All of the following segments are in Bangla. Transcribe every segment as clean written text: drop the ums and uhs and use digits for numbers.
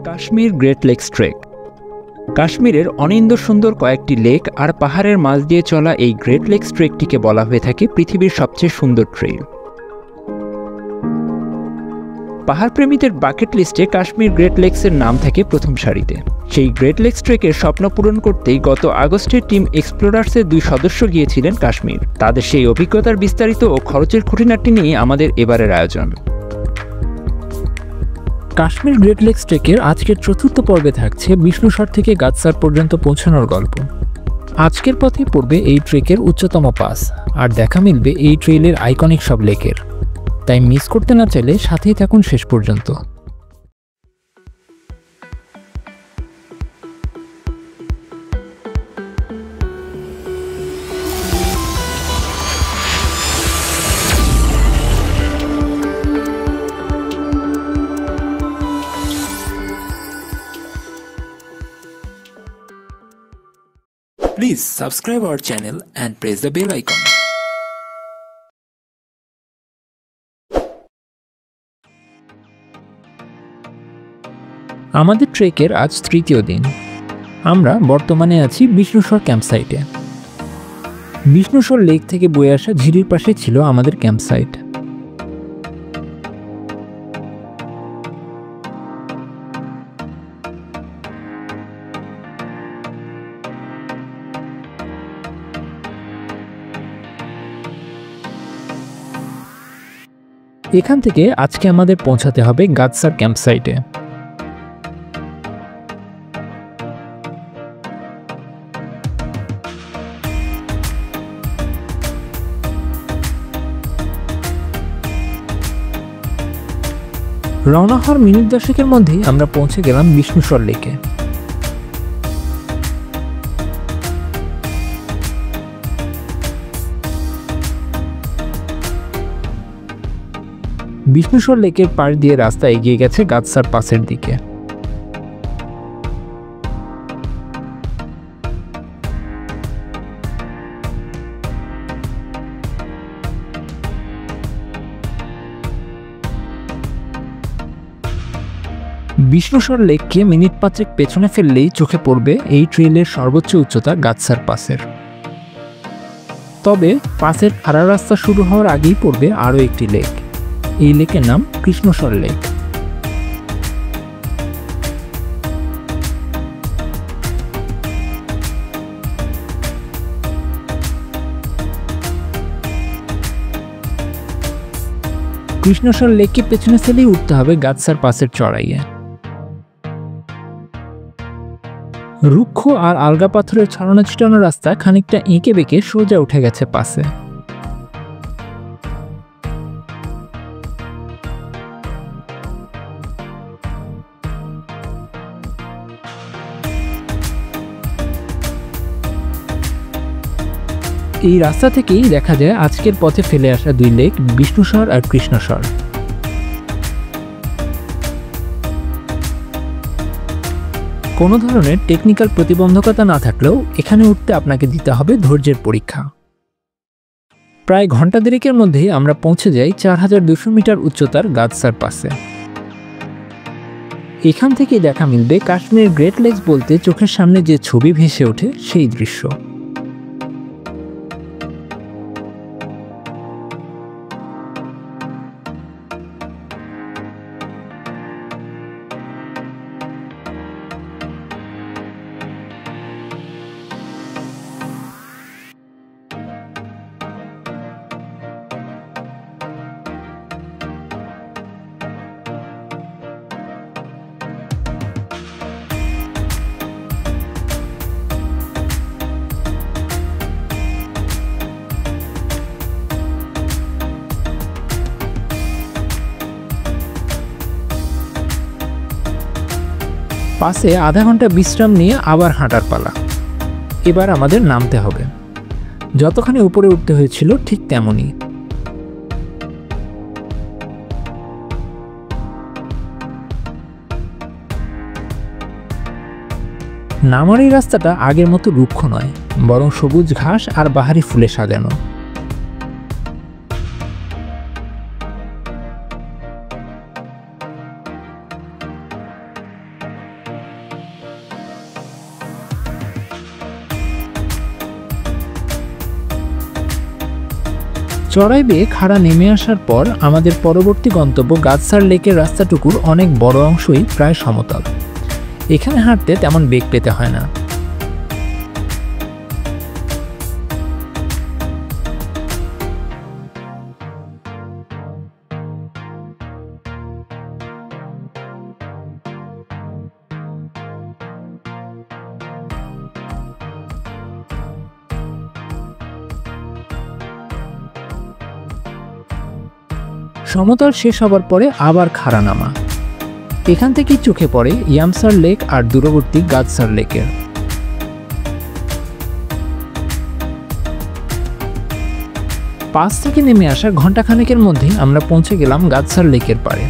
Kashmir great lakes trek. কাশ্মীরের অনিন্দ্য সুন্দর কয়েকটি লেক আর পাহাড়ের মাঝ দিয়ে চলা এই গ্রেট লেকস ট্রেকটিকে বলা হয়ে থাকে পৃথিবীর সবচেয়ে সুন্দর ট্রেইল। পাহাড়প্রেমীদের বাকেট লিস্টে কাশ্মীর গ্রেট লেকসের নাম থাকে প্রথম সারিতে। সেই গ্রেট লেকস ট্রেকের স্বপ্ন পূরণ করতেই গত আগস্টে টিম এক্সপ্লোরার্সের 2 সদস্য গিয়েছিলেন কাশ্মীর। তাদের সেই অভিজ্ঞতার বিস্তারিত ও খরচের খুঁটিনাটি নিয়ে আমাদের এবারের আয়োজন। কাশ্মীর গ্রেট লেকস ট্রেকের আজকের চতুর্থ পর্বে থাকছে বিষ্ণুসর থেকে গাদসার পর্যন্ত পৌঁছানোর গল্প। আজকের পথে পড়বে এই ট্রেকের উচ্চতম পাস, আর দেখা মিলবে এই ট্রেইলের আইকনিক সব লেকের। তাই মিস করতে না চাইলে সাথেই থাকুন শেষ পর্যন্ত। Please subscribe our channel and press the bell icon. আমাদের ট্রেকের আজ তৃতীয় দিন। আমরা বর্তমানে আছি বিষ্ণুসর ক্যাম্পসাইটে। বিষ্ণুসর লেক থেকে বয়ে আসা ঝিরির পাশে ছিল আমাদের ক্যাম্পসাইট। এখান থেকে আজকে আমাদের পৌঁছাতে হবে গাদসার ক্যাম্পসাইটে। রওনা হওয়ার মিনিট 10-এর মধ্যেই আমরা পৌঁছে গেলাম বিষ্ণুসর লেকে। বিষ্ণুসর লেকের পাশ দিয়ে রাস্তা এগিয়ে গেছে গাদসার পাসের দিকে। বিষ্ণুসর লেককে মিনিট 5 পেছনে ফেললেই চোখে পড়বে এই ট্রেইলের সর্বোচ্চ উচ্চতা গাদসার পাসের। তবে পাসের খাড়া রাস্তা শুরু হওয়ার আগেই পড়বে আরও একটি লেক। এই লেকের নাম কৃষ্ণসর লেক। কৃষ্ণসর লেককে পেছনে ফেলেই উঠতে হবে গাদসার পাসের চড়াইয়ে। রুক্ষ আর আলগা পাথরের ছড়ানো ছিটানো রাস্তা খানিকটা এঁকে বেঁকে সোজা উঠে গেছে পাসে। এই রাস্তা থেকেই দেখা যায় আজকের পথে ফেলে আসা 2 লেক, বিষ্ণুসর আর কৃষ্ণসর। কোনো ধরনের টেকনিক্যাল প্রতিবন্ধকতা না থাকলেও এখানে উঠতে আপনাকে দিতে হবে ধৈর্যের পরীক্ষা। প্রায় ঘন্টা দেড়েকের মধ্যেই আমরা পৌঁছে যাই 4200 মিটার উচ্চতার গাদসার পাসে। এখান থেকেই দেখা মিলবে কাশ্মীর গ্রেট লেকস বলতে চোখের সামনে যে ছবি ভেসে ওঠে সেই দৃশ্য। পাশে আধা ঘন্টা বিশ্রাম নিয়ে আবার হাঁটার পালা। এবার আমাদের নামতে হবে। যতখানি উপরে উঠতে হয়েছিল ঠিক তেমনই। নামার এই রাস্তাটা আগের মতো রুক্ষ নয়, বরং সবুজ ঘাস আর বাহারি ফুলে সাজানো। চড়াই বেয়ে খাড়া নেমে আসার পর আমাদের পরবর্তী গন্তব্য গাদসার লেকের রাস্তাটুকুর অনেক বড় অংশই প্রায় সমতল। এখানে হাঁটতে তেমন বেগ পেতে হয় না। সমতল শেষ হবার পরে আবার খাড়া নামা। এখান থেকেই চোখে পড়ে ইয়ামসার লেক আর দূরবর্তী গাদসার লেকের। পাস থেকে নেমে আসা ঘণ্টাখানেকের মধ্যে আমরা পৌঁছে গেলাম গাদসার লেকের পাড়ে।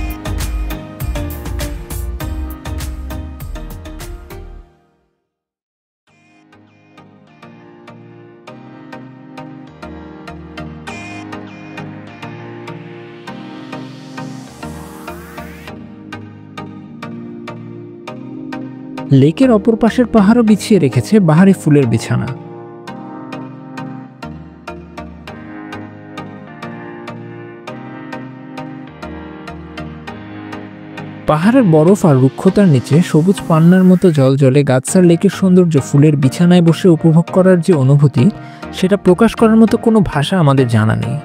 লেকের অপর পাশের পাহাড়ও বিছিয়ে রেখেছে বাহারি ফুলের বিছানা। পাহাড়ের বরফ আর রুক্ষতার নিচে সবুজ পান্নার মতো জলজলে গাদসার লেকের সৌন্দর্য ফুলের বিছানায় বসে উপভোগ করার যে অনুভূতি, সেটা প্রকাশ করার মতো কোনো ভাষা আমাদের জানা নেই।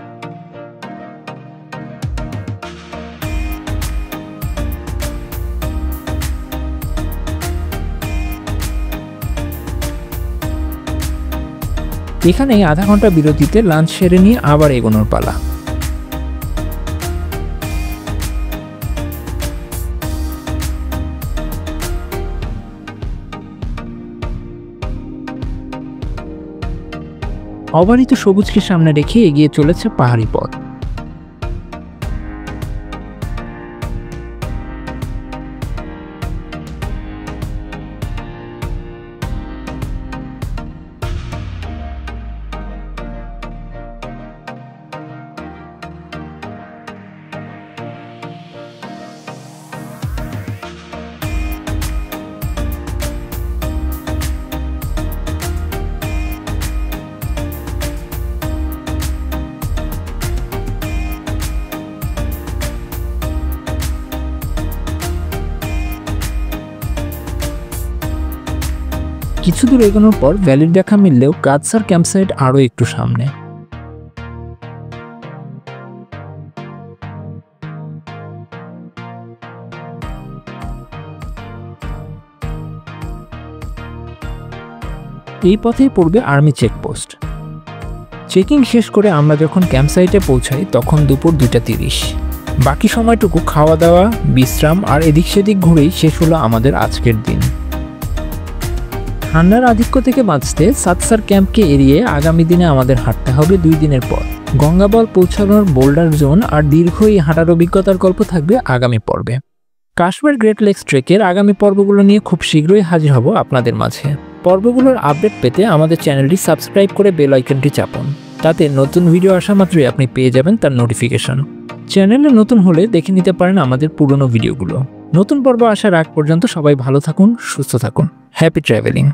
এখানেই আধা ঘন্টা বিরতিতে লাঞ্চ সেরে নিয়ে আবার এগোনোর পালা। অবারিত সবুজকে সামনে রেখে এগিয়ে চলেছে পাহাড়ি পথ। কিছু দূর এগোনোর পর ভ্যালির দেখা মিললেও গাদসার ক্যাম্পসাইট আরও একটু সামনে। এই পথেই পড়বে আর্মি চেকপোস্ট। চেকিং শেষ করে আমরা যখন ক্যাম্পসাইটে পৌঁছাই তখন দুপুর 2:30। বাকি সময়টুকু খাওয়া দাওয়া, বিশ্রাম আর এদিক সেদিক ঘুরেই শেষ হলো আমাদের আজকের দিন। ঠান্ডার আধিক্য থেকে বাঁচতে সাতসার ক্যাম্পকে এড়িয়ে আগামী দিনে আমাদের হাঁটতে হবে 2 দিনের পথ। গঙ্গাবল পৌঁছানোর বোল্ডার জোন আর দীর্ঘ এই হাঁটার অভিজ্ঞতার গল্প থাকবে আগামী পর্বে। কাশ্মীর গ্রেট লেকস ট্রেকের আগামী পর্বগুলো নিয়ে খুব শীঘ্রই হাজির হব আপনাদের মাঝে। পর্বগুলোর আপডেট পেতে আমাদের চ্যানেলটি সাবস্ক্রাইব করে বেল আইকনটি চাপুন। তাতে নতুন ভিডিও আসা মাত্রই আপনি পেয়ে যাবেন তার নোটিফিকেশন। চ্যানেলে নতুন হলে দেখে নিতে পারেন আমাদের পুরনো ভিডিওগুলো। নতুন পর্ব আসার আগ পর্যন্ত সবাই ভালো থাকুন, সুস্থ থাকুন। Happy travelling.